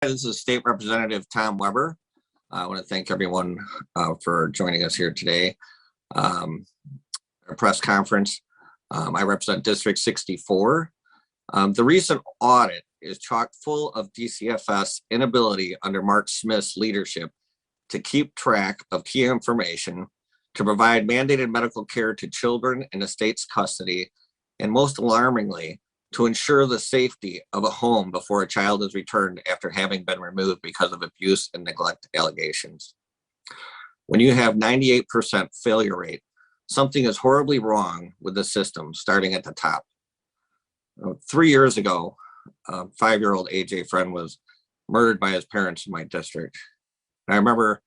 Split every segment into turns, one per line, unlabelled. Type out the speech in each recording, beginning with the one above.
This is State Representative Tom Weber. I want to thank everyone for joining us here today. Our press conference. I represent District 64. The recent audit is chock full of DCFS inability under Mark Smith's leadership to keep track of key information, to provide mandated medical care to children in the state's custody, and most alarmingly, to ensure the safety of a home before a child is returned after having been removed because of abuse and neglect allegations. When you have 98% failure rate, something is horribly wrong with the system, starting at the top. 3 years ago, a 5-year-old AJ friend was murdered by his parents in my district. And I remember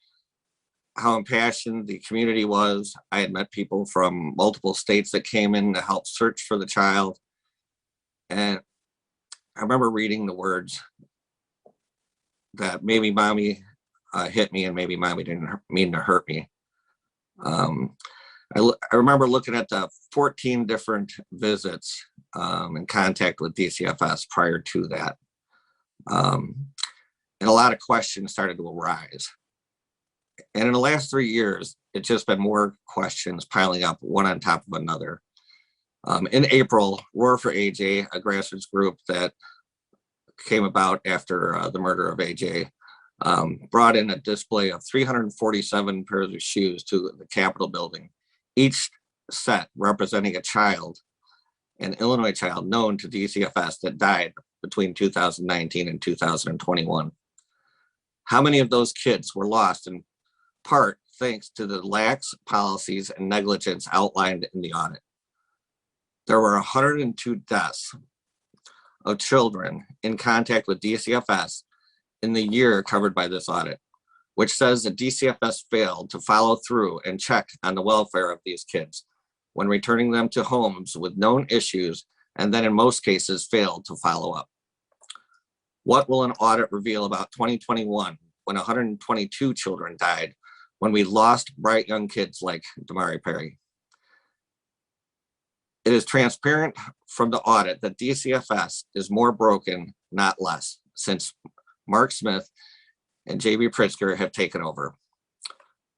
how impassioned the community was. I had met people from multiple states that came in to help search for the child. And I remember reading the words that maybe mommy hit me and maybe mommy didn't mean to hurt me. I remember looking at the 14 different visits in contact with DCFS prior to that. And a lot of questions started to arise. And in the last 3 years, it's just been more questions piling up one on top of another. In April, Roar for AJ, a grassroots group that came about after the murder of AJ, brought in a display of 347 pairs of shoes to the Capitol building, each set representing a child, an Illinois child known to DCFS that died between 2019 and 2021. How many of those kids were lost in part thanks to the lax policies and negligence outlined in the audit? There were 102 deaths of children in contact with DCFS in the year covered by this audit, which says that DCFS failed to follow through and check on the welfare of these kids when returning them to homes with known issues, and then in most cases failed to follow up. What will an audit reveal about 2021 when 122 children died, when we lost bright young kids like Damari Perry? It is transparent from the audit that DCFS is more broken, not less, since Mark Smith and JB Pritzker have taken over.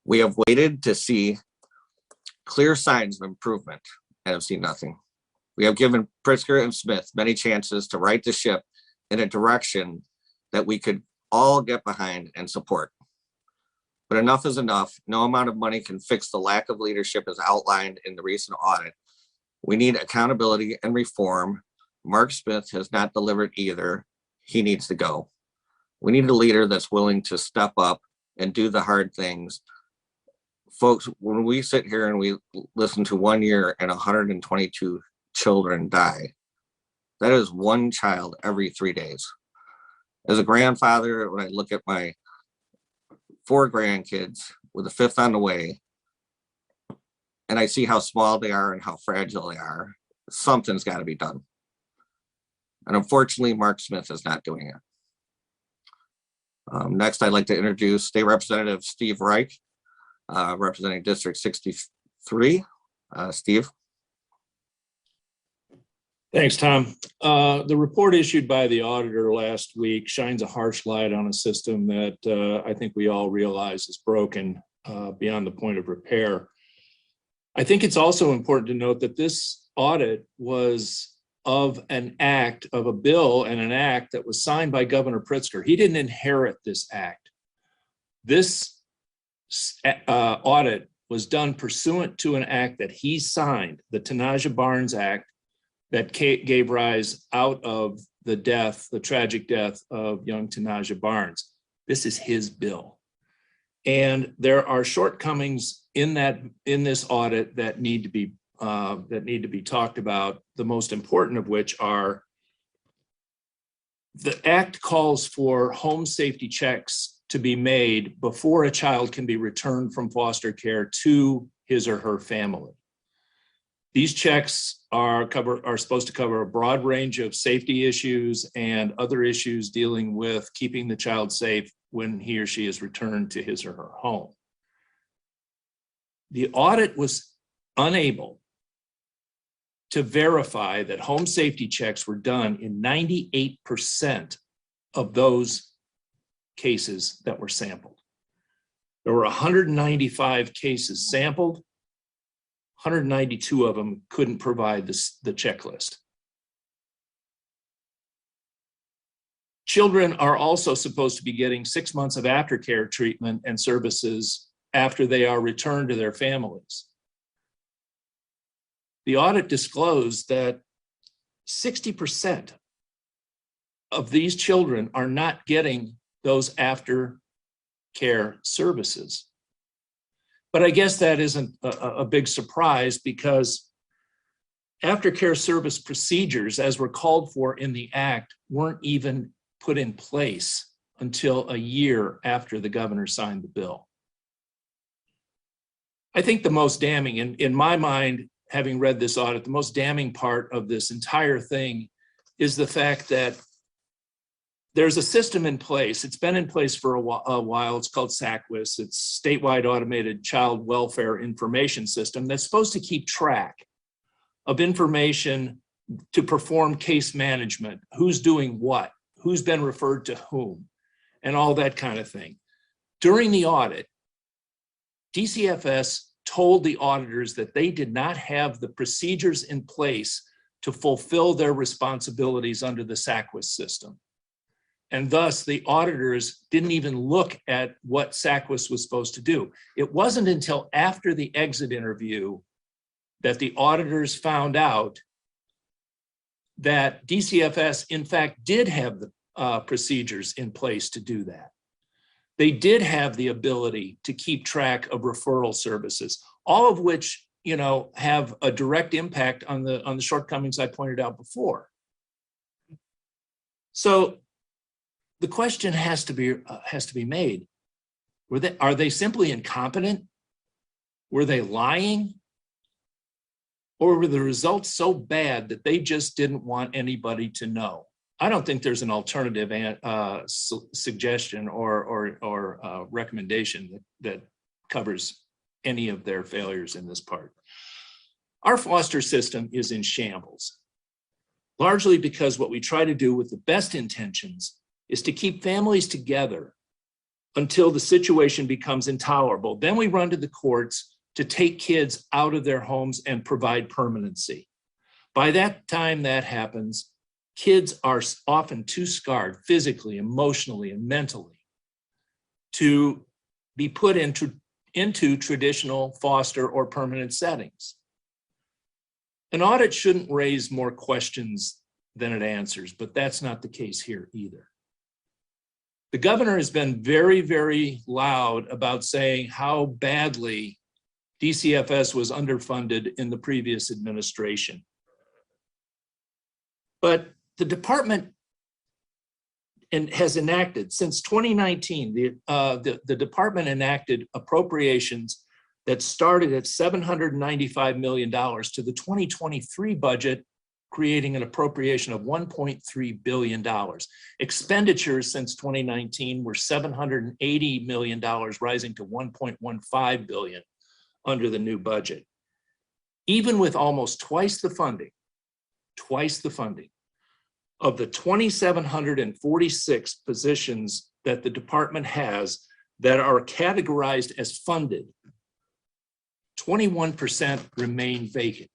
We have waited to see clear signs of improvement and have seen nothing. We have given Pritzker and Smith many chances to right the ship in a direction that we could all get behind and support. But enough is enough. No amount of money can fix the lack of leadership as outlined in the recent audit. We need accountability and reform. Mark Smith has not delivered either. He needs to go. We need a leader that's willing to step up and do the hard things. Folks, when we sit here and we listen to 1 year and 122 children die, that is one child every 3 days. As a grandfather, when I look at my 4 grandkids with a 5th on the way, and I see how small they are and how fragile they are, something's got to be done. And unfortunately, Mark Smith is not doing it. Next, I'd like to introduce State Representative Steve Reich, representing District 63. Steve.
Thanks, Tom. The report issued by the auditor last week shines a harsh light on a system that I think we all realize is broken beyond the point of repair. I think it's also important to note that this audit was of an act, of a bill and an act that was signed by Governor Pritzker. He didn't inherit this act. This audit was done pursuant to an act that he signed, the Tanaja Barnes Act, that gave rise out of the death, the tragic death of young Tanaja Barnes. This is his bill. And there are shortcomings in this audit that need to be talked about. The most important of which are the act calls for home safety checks to be made before a child can be returned from foster care to his or her family. These checks are supposed to cover a broad range of safety issues and other issues dealing with keeping the child safe when he or she is returned to his or her home. The audit was unable to verify that home safety checks were done in 98% of those cases that were sampled. There were 195 cases sampled. 192 of them couldn't provide the checklist. Children are also supposed to be getting 6 months of aftercare treatment and services after they are returned to their families. The audit disclosed that 60% of these children are not getting those aftercare services. But I guess that isn't a big surprise, because aftercare service procedures, as were called for in the act, weren't even put in place until a year after the governor signed the bill. I think the most damning, in my mind, having read this audit, the most damning part of this entire thing is the fact that there's a system in place. It's been in place for a while. It's called SACWIS. It's Statewide Automated Child Welfare Information System that's supposed to keep track of information to perform case management, who's doing what, who's been referred to whom, and all that kind of thing. During the audit, DCFS told the auditors that they did not have the procedures in place to fulfill their responsibilities under the SACWIS system. And thus, the auditors didn't even look at what SACWIS was supposed to do. It wasn't until after the exit interview that the auditors found out that DCFS, in fact, did have the procedures in place to do that. They did have the ability to keep track of referral services, all of which, you know, have a direct impact on the shortcomings I pointed out before. So the question has to be made: are they simply incompetent? Were they lying? Or were the results so bad that they just didn't want anybody to know? I don't think there's an alternative suggestion or recommendation that covers any of their failures in this part. Our foster system is in shambles, largely because what we try to do with the best intentions is to keep families together until the situation becomes intolerable. Then we run to the courts to take kids out of their homes and provide permanency. By that time that happens, kids are often too scarred physically, emotionally, and mentally to be put into traditional foster or permanent settings. An audit shouldn't raise more questions than it answers, but that's not the case here either. The governor has been very, very loud about saying how badly DCFS was underfunded in the previous administration. But the department has enacted, since 2019, the department enacted appropriations that started at $795 million to the 2023 budget, creating an appropriation of $1.3 billion. Expenditures since 2019 were $780 million, rising to $1.15 billion under the new budget. Even with almost twice the funding of the 2,746 positions that the department has that are categorized as funded, 21% remain vacant.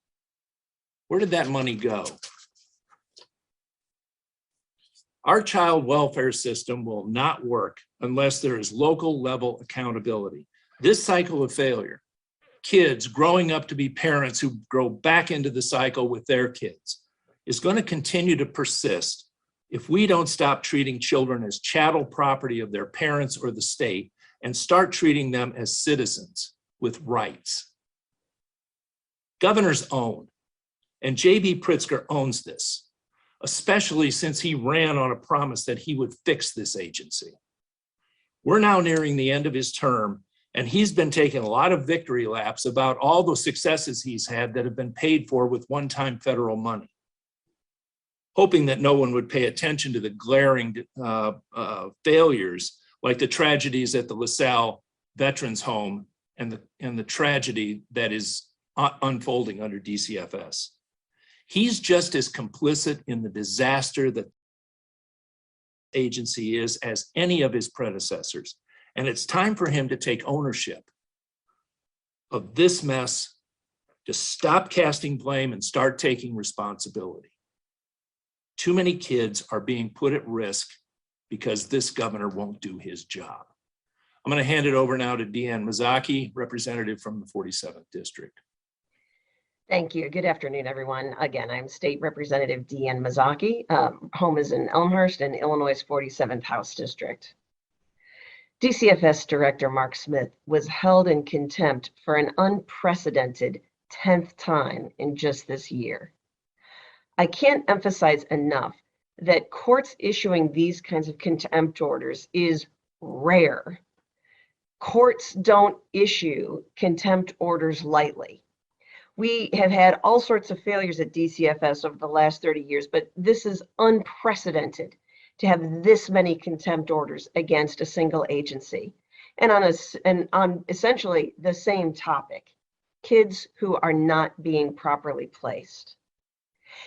Where did that money go? Our child welfare system will not work unless there is local level accountability. This cycle of failure, kids growing up to be parents who grow back into the cycle with their kids, is going to continue to persist if we don't stop treating children as chattel property of their parents or the state and start treating them as citizens with rights. Governors own, and J.B. Pritzker owns this, especially since he ran on a promise that he would fix this agency. We're now nearing the end of his term, and he's been taking a lot of victory laps about all the successes he's had that have been paid for with one-time federal money, hoping that no one would pay attention to the glaring failures like the tragedies at the LaSalle Veterans Home and the tragedy that is unfolding under DCFS. He's just as complicit in the disaster that agency is as any of his predecessors. And it's time for him to take ownership of this mess, to stop casting blame and start taking responsibility. Too many kids are being put at risk because this governor won't do his job. I'm going to hand it over now to Deanne Mazzocchi, representative from the 47th District.
Thank you. Good afternoon, everyone. Again, I'm State Representative Deanne Mazzocchi. Home is in Elmhurst in Illinois' 47th House District. DCFS Director Mark Smith was held in contempt for an unprecedented 10th time in just this year. I can't emphasize enough that courts issuing these kinds of contempt orders is rare. Courts don't issue contempt orders lightly. We have had all sorts of failures at DCFS over the last 30 years, but this is unprecedented to have this many contempt orders against a single agency and on essentially the same topic, kids who are not being properly placed.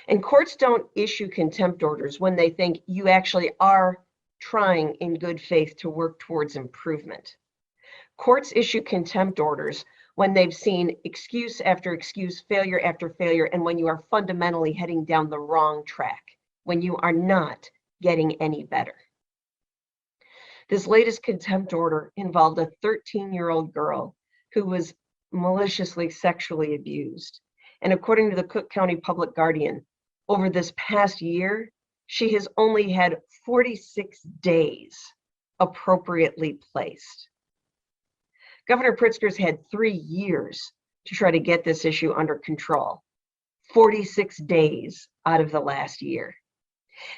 And courts don't issue contempt orders when they think you actually are trying in good faith to work towards improvement. Courts issue contempt orders when they've seen excuse after excuse, failure after failure, and when you are fundamentally heading down the wrong track, when you are not getting any better. This latest contempt order involved a 13-year-old girl who was maliciously sexually abused. And according to the Cook County Public Guardian, over this past year, she has only had 46 days appropriately placed. Governor Pritzker's had 3 years to try to get this issue under control, 46 days out of the last year.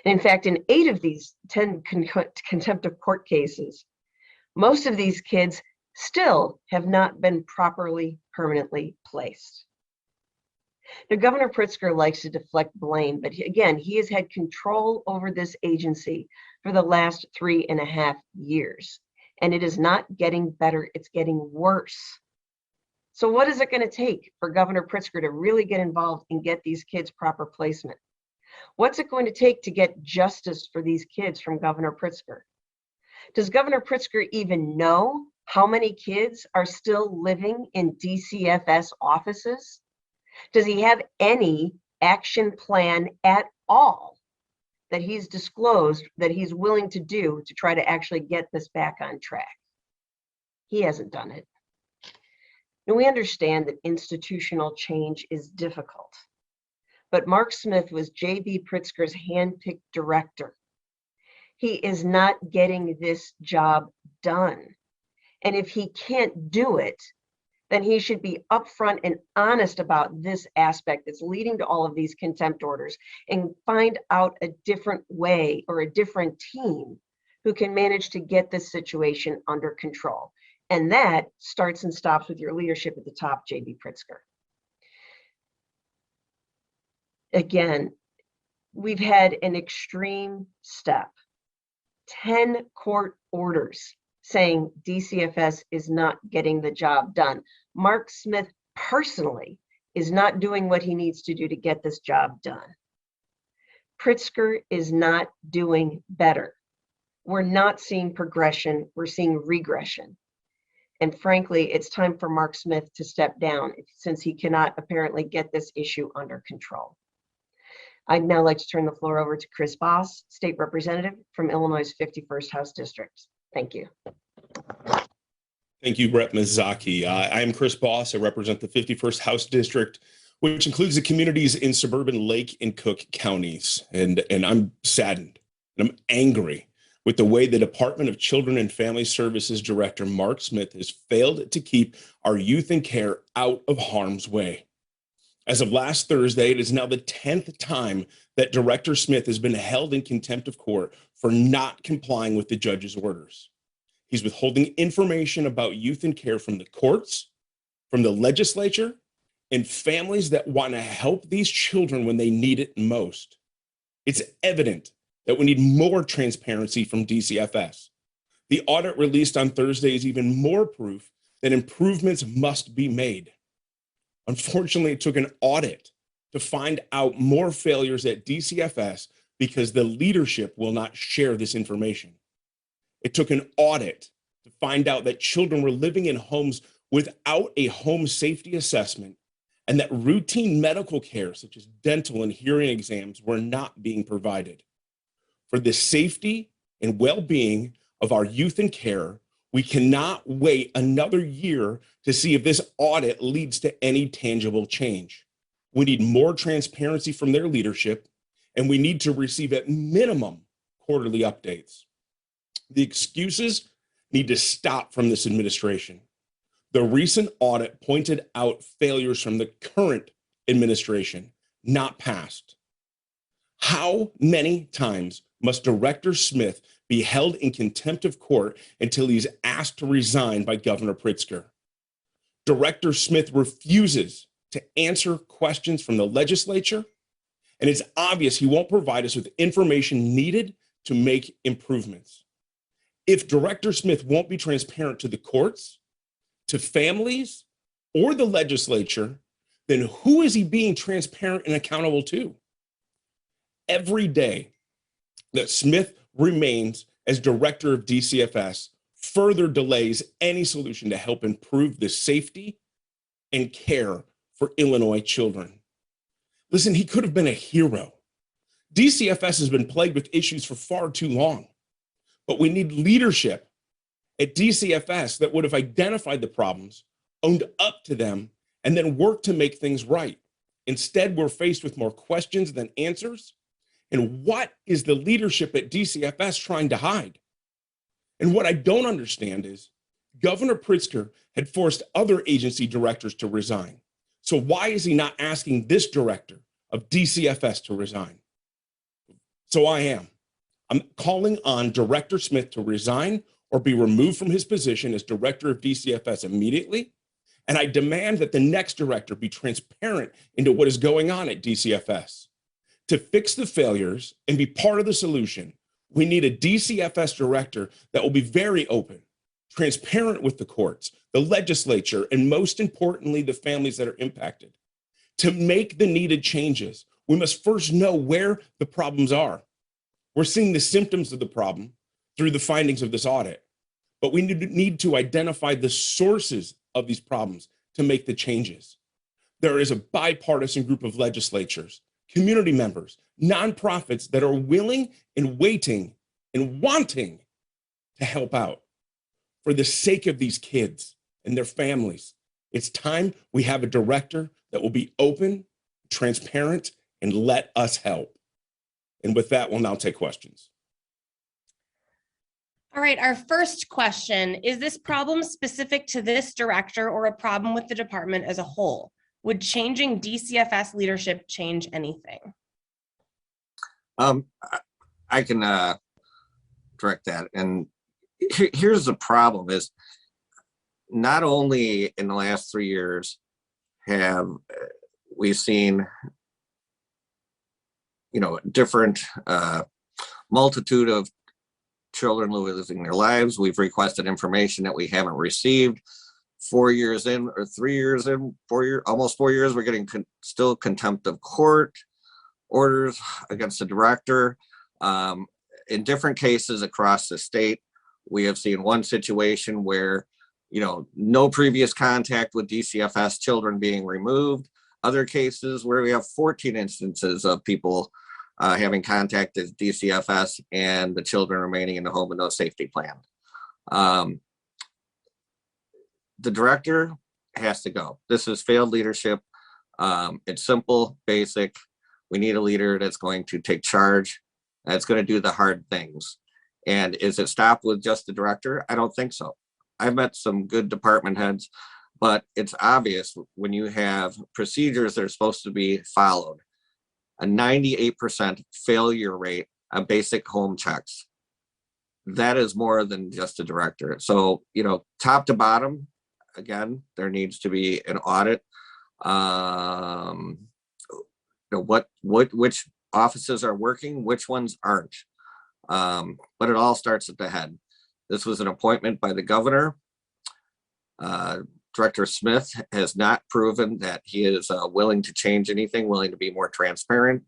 And in fact, in 8 of these 10 contempt of court cases, most of these kids still have not been properly permanently placed. Now, Governor Pritzker likes to deflect blame, but again, he has had control over this agency for the last 3.5 years. And it is not getting better, it's getting worse. So what is it going to take for Governor Pritzker to really get involved and get these kids proper placement? What's it going to take to get justice for these kids from Governor Pritzker? Does Governor Pritzker even know how many kids are still living in DCFS offices? Does he have any action plan at all that he's disclosed that he's willing to do to try to actually get this back on track? He hasn't done it. And we understand that institutional change is difficult, but Mark Smith was J.B. Pritzker's handpicked director. He is not getting this job done. And if he can't do it, then he should be upfront and honest about this aspect that's leading to all of these contempt orders and find out a different way or a different team who can manage to get this situation under control. And that starts and stops with your leadership at the top, J.B. Pritzker. Again, we've had an extreme step, 10 court orders saying DCFS is not getting the job done. Mark Smith personally is not doing what he needs to do to get this job done. Pritzker is not doing better. We're not seeing progression, we're seeing regression. And frankly, it's time for Mark Smith to step down since he cannot apparently get this issue under control. I'd now like to turn the floor over to Chris Boss, State Representative from Illinois' 51st House District. Thank you.
Thank you, Rep. Mazzocchi. I am Chris Boss. I represent the 51st House District, which includes the communities in suburban Lake and Cook counties. And I'm saddened and I'm angry with the way the Department of Children and Family Services Director Mark Smith has failed to keep our youth in care out of harm's way. As of last Thursday, it is now the 10th time that Director Smith has been held in contempt of court for not complying with the judge's orders. He's withholding information about youth in care from the courts, from the legislature, and families that want to help these children when they need it most. It's evident that we need more transparency from DCFS. The audit released on Thursday is even more proof that improvements must be made. Unfortunately, it took an audit to find out more failures at DCFS because the leadership will not share this information. It took an audit to find out that children were living in homes without a home safety assessment and that routine medical care, such as dental and hearing exams, were not being provided. For the safety and well-being of our youth in care, we cannot wait another year to see if this audit leads to any tangible change. We need more transparency from their leadership, and we need to receive at minimum quarterly updates. The excuses need to stop from this administration. The recent audit pointed out failures from the current administration, not past. How many times must Director Smith be held in contempt of court until he's asked to resign by Governor Pritzker? Director Smith refuses to answer questions from the legislature, and it's obvious he won't provide us with information needed to make improvements. If Director Smith won't be transparent to the courts, to families, or the legislature, then who is he being transparent and accountable to? Every day that Smith remains as director of DCFS further delays any solution to help improve the safety and care for Illinois children. Listen, he could have been a hero. DCFS has been plagued with issues for far too long, but we need leadership at DCFS that would have identified the problems, owned up to them, and then worked to make things right. Instead, we're faced with more questions than answers. And what is the leadership at DCFS trying to hide? And what I don't understand is Governor Pritzker had forced other agency directors to resign. So why is he not asking this director of DCFS to resign? So I'm calling on Director Smith to resign or be removed from his position as director of DCFS immediately. And I demand that the next director be transparent into what is going on at DCFS. To fix the failures and be part of the solution, we need a DCFS director that will be very open, transparent with the courts, the legislature, and most importantly, the families that are impacted. To make the needed changes, we must first know where the problems are. We're seeing the symptoms of the problem through the findings of this audit, but we need to identify the sources of these problems to make the changes. There is a bipartisan group of legislatures, community members, nonprofits that are willing and waiting and wanting to help out. For the sake of these kids and their families, it's time we have a director that will be open, transparent, and let us help. And with that, we'll now take questions.
All right, our first question, is this problem specific to this director or a problem with the department as a whole? Would changing DCFS leadership change anything?
I can direct that. And here's the problem is not only in the last 3 years have we seen, different multitude of children losing their lives. We've requested information that we haven't received. 4 years in, or 3 years in, almost 4 years, we're getting still contempt of court orders against the director. In different cases across the state, we have seen one situation where, no previous contact with DCFS children being removed. Other cases where we have 14 instances of people having contacted DCFS and the children remaining in the home with no safety plan. The director has to go. This is failed leadership. It's simple, basic. We need a leader that's going to take charge, that's going to do the hard things. And is it stopped with just the director? I don't think so. I've met some good department heads, but it's obvious when you have procedures that are supposed to be followed, a 98% failure rate on basic home checks. That is more than just a director. So, top to bottom, again, there needs to be an audit. Which offices are working, which ones aren't. But it all starts at the head. This was an appointment by the governor. Director Smith has not proven that he is willing to change anything, willing to be more transparent.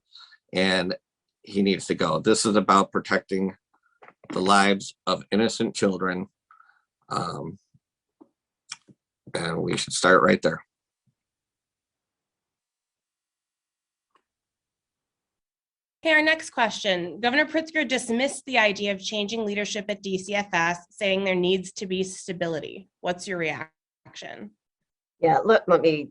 And he needs to go. This is about protecting the lives of innocent children. And we should start right there.
Okay, our next question. Governor Pritzker dismissed the idea of changing leadership at DCFS, saying there needs to be stability. What's your reaction?
Yeah, let me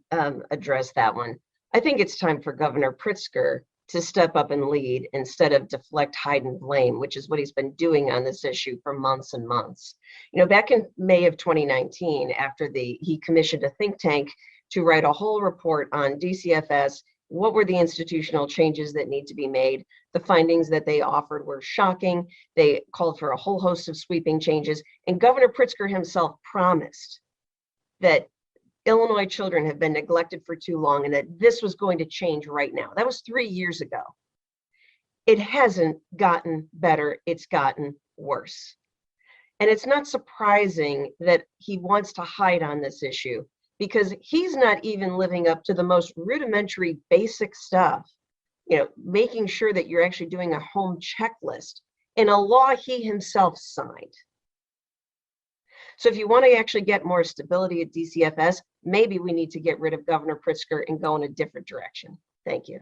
address that one. I think it's time for Governor Pritzker to step up and lead instead of deflect, hide, and blame, which is what he's been doing on this issue for months and months. You know, back in May of 2019, after he commissioned a think tank to write a whole report on DCFS, what were the institutional changes that need to be made? The findings that they offered were shocking. They called for a whole host of sweeping changes, and Governor Pritzker himself promised that Illinois children have been neglected for too long and that this was going to change right now. That was 3 years ago. It hasn't gotten better, it's gotten worse. And it's not surprising that he wants to hide on this issue because he's not even living up to the most rudimentary basic stuff, you know, making sure that you're actually doing a home checklist in a law he himself signed. So if you want to actually get more stability at DCFS, maybe we need to get rid of Governor Pritzker and go in a different direction. Thank you.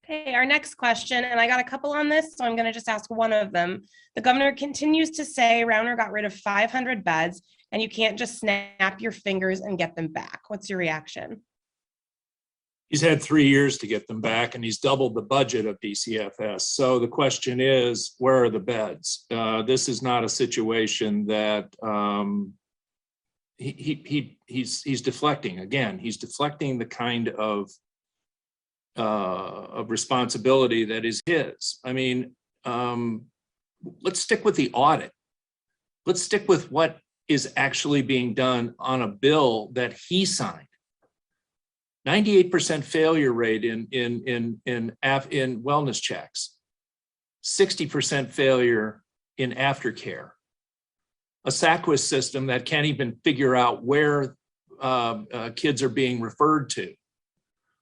Okay, our next question, and I got a couple on this, so I'm going to just ask one of them. The governor continues to say Rauner got rid of 500 beds, and you can't just snap your fingers and get them back. What's your reaction?
He's had 3 years to get them back, and he's doubled the budget of DCFS. So the question is, where are the beds? This is not a situation that he's deflecting. Again, he's deflecting the kind of responsibility that is his. I mean, let's stick with the audit. Let's stick with what is actually being done on a bill that he signed. 98% failure rate in wellness checks, 60% failure in aftercare, a SACWIS system that can't even figure out where kids are being referred to,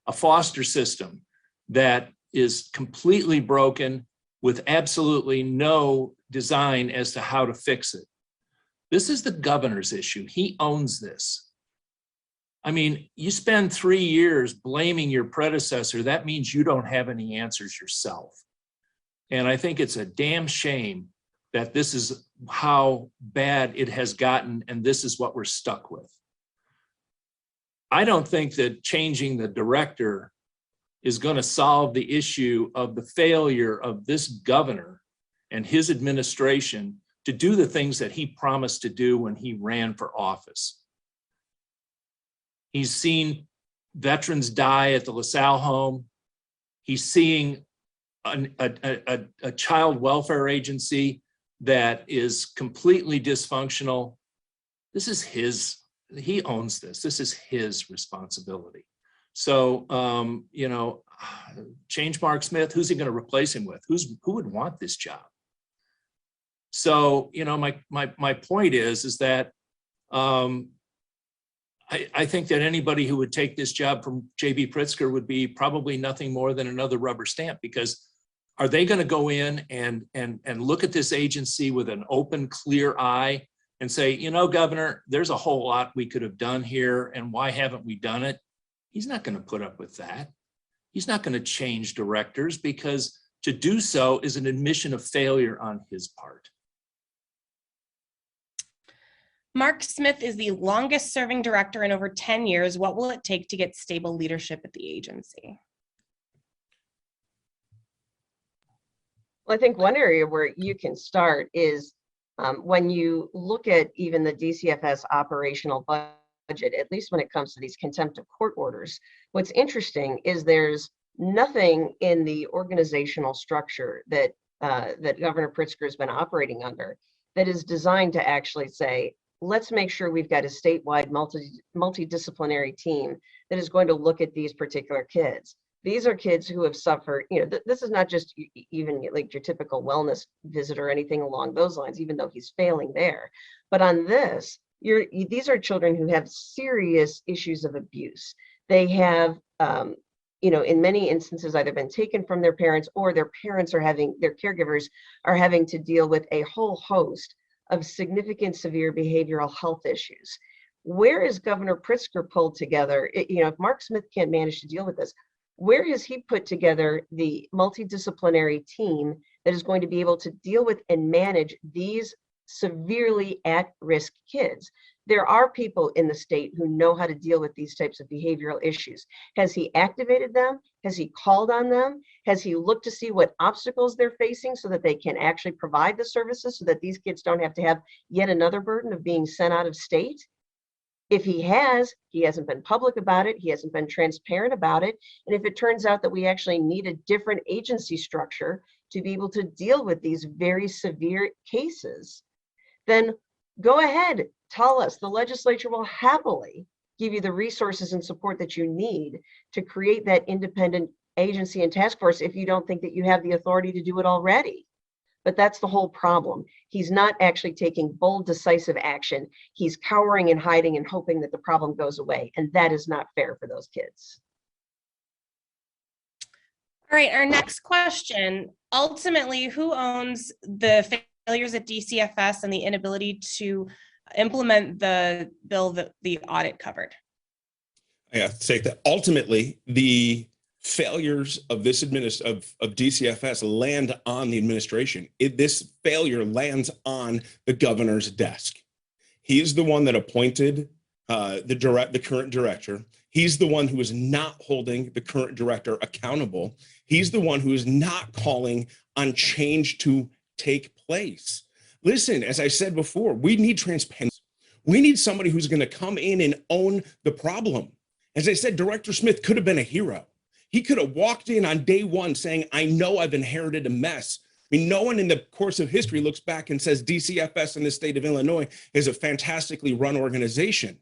a foster system that is completely broken with absolutely no design as to how to fix it. This is the governor's issue. He owns this. I mean, you spend 3 years blaming your predecessor, that means you don't have any answers yourself. And I think it's a damn shame that this is how bad it has gotten, and this is what we're stuck with. I don't think that changing the director is going to solve the issue of the failure of this governor and his administration to do the things that he promised to do when he ran for office. He's seen veterans die at the LaSalle home. He's seeing a child welfare agency that is completely dysfunctional. This is he owns this. This is his responsibility. So, you know, change Mark Smith, who's he going to replace him with? Who would want this job? So, you know, my point is that I think that anybody who would take this job from J.B. Pritzker would be probably nothing more than another rubber stamp, because are they going to go in and look at this agency with an open, clear eye and say, you know, Governor, there's a whole lot we could have done here, and why haven't we done it? He's not going to put up with that. He's not going to change directors, because to do so is an admission of failure on his part.
Mark Smith is the longest serving director in over 10 years. What will it take to get stable leadership at the agency?
Well, I think one area where you can start is when you look at even the DCFS operational budget, at least when it comes to these contempt of court orders. What's interesting is there's nothing in the organizational structure that Governor Pritzker has been operating under that is designed to actually say, let's make sure we've got a statewide multidisciplinary team that is going to look at these particular kids. These are kids who have suffered, you know, this is not just even like your typical wellness visit or anything along those lines, even though he's failing there. But on this, these are children who have serious issues of abuse. They have in many instances either been taken from their parents, or their parents are their caregivers are having to deal with a whole host of significant severe behavioral health issues. Where is Governor Pritzker pulled together? If Mark Smith can't manage to deal with this, where has he put together the multidisciplinary team that is going to be able to deal with and manage these severely at-risk kids? There are people in the state who know how to deal with these types of behavioral issues. Has he activated them? Has he called on them? Has he looked to see what obstacles they're facing so that they can actually provide the services so that these kids don't have to have yet another burden of being sent out of state? If he hasn't been public about it. He hasn't been transparent about it. And if it turns out that we actually need a different agency structure to be able to deal with these very severe cases, then go ahead, tell us. The legislature will happily give you the resources and support that you need to create that independent agency and task force if you don't think that you have the authority to do it already. But that's the whole problem. He's not actually taking bold, decisive action. He's cowering and hiding and hoping that the problem goes away. And that is not fair for those kids.
All right, our next question. Ultimately, who owns the failures at DCFS and the inability to implement the bill that the audit covered?
I have to say that ultimately the failures of this of DCFS land on the administration. This failure lands on the governor's desk. He is the one that appointed the current director. He's the one who is not holding the current director accountable. He's the one who is not calling on change to take place. Listen, as I said before, we need transparency. We need somebody who's going to come in and own the problem. As I said, Director Smith could have been a hero. He could have walked in on day one saying, I know I've inherited a mess. I mean, no one in the course of history looks back and says DCFS in the state of Illinois is a fantastically run organization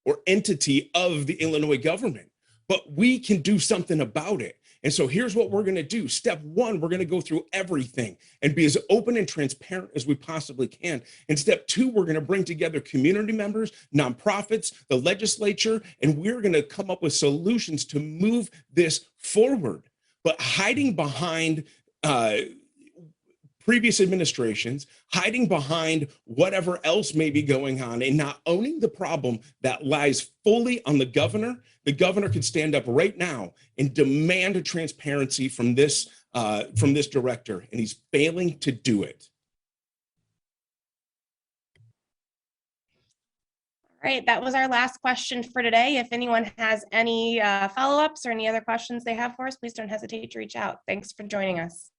or entity of the Illinois government, but we can do something about it. And so here's what we're going to do. Step one, we're going to go through everything and be as open and transparent as we possibly can. And step two, we're going to bring together community members, nonprofits, the legislature, and we're going to come up with solutions to move this forward. But hiding behind previous administrations, hiding behind whatever else may be going on and not owning the problem that lies fully on the governor could stand up right now and demand a transparency from this director, and he's failing to do it.
All right, that was our last question for today. If anyone has any follow-ups or any other questions they have for us, please don't hesitate to reach out. Thanks for joining us.